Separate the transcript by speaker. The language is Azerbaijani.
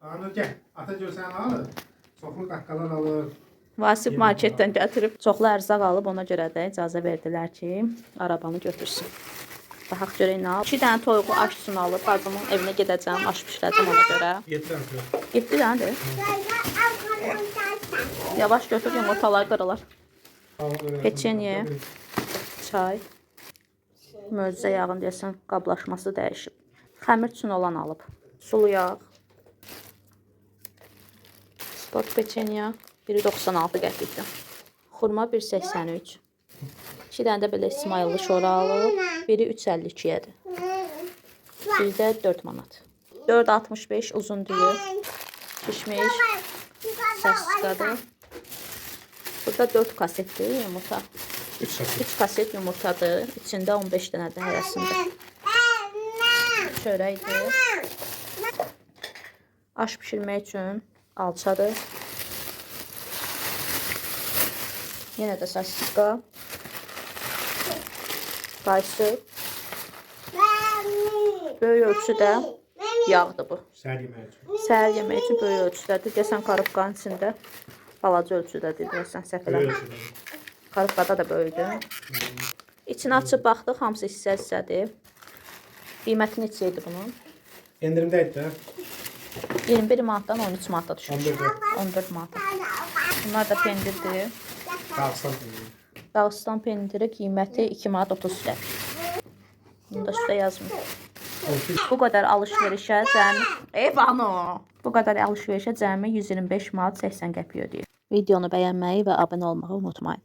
Speaker 1: Anır gel. Ata görsən alır. Çoxlu qaqqalar alır.
Speaker 2: Vasif marketdən gətirib çoxlu ərzaq alıb, ona görə də icazə verdilər ki, arabanı götürsün. Baxaq görək nə alıb. 2 dənə toyuğu aşsın alıb, bacımın evinə gedəcəm, aş bişirəcəm ona görə.
Speaker 1: 7 dənə.
Speaker 2: 7 dənədir. Yavaş götür, yumurtalar qırılar. Peçenye, çay, möcüzə yağın deyəsən qablaşması dəyişib. Xəmir üçün olan alıb. Sulu yağ, spot peçenya 1.96 qəpikdir. Xurma 1.83. 2 dənə də belə İsmayıllı şora alıb. Biri 3.52-yədir. Biri də 4 manat. 4.65 uzun düyü. Pişmiş. Səskadır. Burada 4 kasetdir yumurta. 3 kaset yumurtadır. İçində 15 dənədir hərəsində. Çörəkdir. Aş pişirmək üçün alçadır. Yenə də sosiska. Qaysı. Böyük ölçüdə yağdır bu.
Speaker 1: Səhər yeməyi üçün.
Speaker 2: Səhər yemək üçün böyük ölçüdədir. Deyəsən karobkanın içində balaca ölçüdədir. Deyəsən səhv eləmirəm. Karobkada da böyükdür. İçini açıb baxdıq, hamısı hissə-hissədir. Qiyməti neçə idi bunun?
Speaker 1: Endirimdə idi də.
Speaker 2: 21 manatdan 13 manata düşmüş.
Speaker 1: 14
Speaker 2: manata. Bunlar da pendirdir.
Speaker 1: Dağıstan pendiri.
Speaker 2: Dağıstan pendiri qiyməti 2 manat 30 qəpik. Bunu da üstə yazmır. Bu qədər alış-verişə cəmi Bu qədər alış-verişə cəmi 125 manat 80 qəpik ödəyir. Videonu bəyənməyi və abunə olmağı unutmayın.